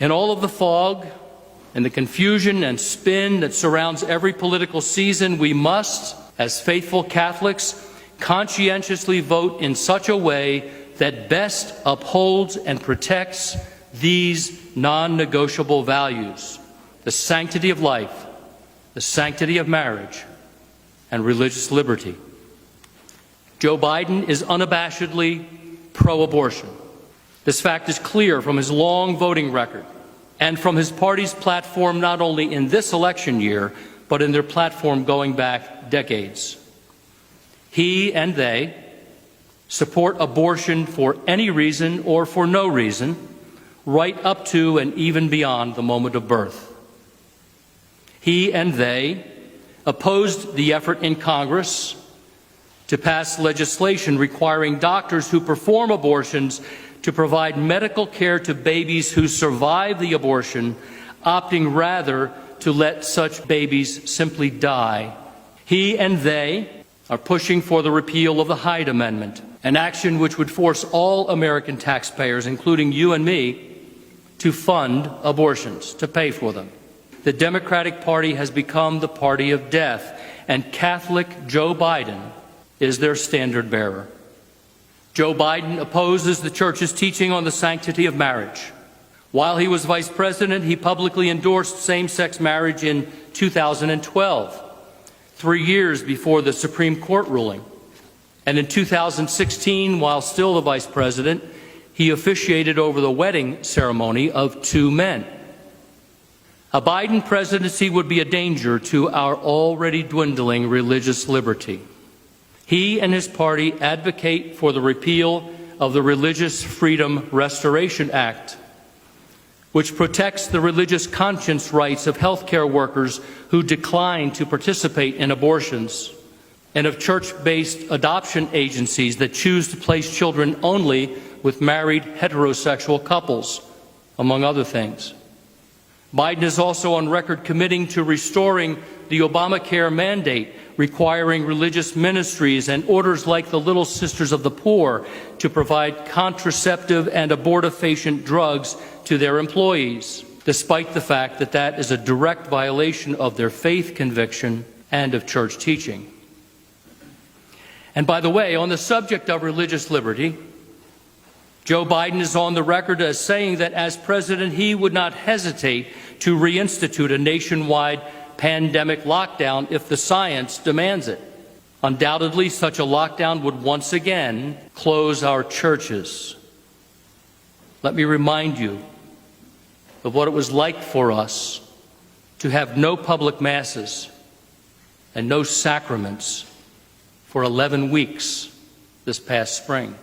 In all of the fog and the confusion and spin that surrounds every political season, we must, as faithful Catholics, conscientiously vote in such a way that best upholds and protects these non-negotiable values: the sanctity of life, the sanctity of marriage, and religious liberty. Joe Biden is unabashedly pro-abortion. This fact is clear from his long voting record and from his party's platform not only in this election year, but in their platform going back decades. He and they support abortion for any reason or for no reason, right up to and even beyond the moment of birth. He and they opposed the effort in Congress to pass legislation requiring doctors who perform abortions to provide medical care to babies who survive the abortion, opting rather to let such babies simply die. He and they are pushing for the repeal of the Hyde Amendment, an action which would force all American taxpayers, including you and me, to fund abortions, to pay for them. The Democratic Party has become the party of death, and Catholic Joe Biden is their standard bearer. Joe Biden opposes the Church's teaching on the sanctity of marriage. While he was vice president, he publicly endorsed same-sex marriage in 2012, 3 years before the Supreme Court ruling. And in 2016, while still the vice president, he officiated over the wedding ceremony of 2 men. A Biden presidency would be a danger to our already dwindling religious liberty. He and his party advocate for the repeal of the Religious Freedom Restoration Act, which protects the religious conscience rights of healthcare workers who decline to participate in abortions, and of church-based adoption agencies that choose to place children only with married heterosexual couples, among other things. Biden is also on record committing to restoring the Obamacare mandate, requiring religious ministries and orders like the Little Sisters of the Poor to provide contraceptive and abortifacient drugs to their employees, despite the fact that that is a direct violation of their faith conviction and of church teaching. And by the way, on the subject of religious liberty, Joe Biden is on the record as saying that as president, he would not hesitate to reinstitute a nationwide pandemic lockdown if the science demands it. Undoubtedly, such a lockdown would once again close our churches. Let me remind you of what it was like for us to have no public masses and no sacraments for 11 weeks this past spring.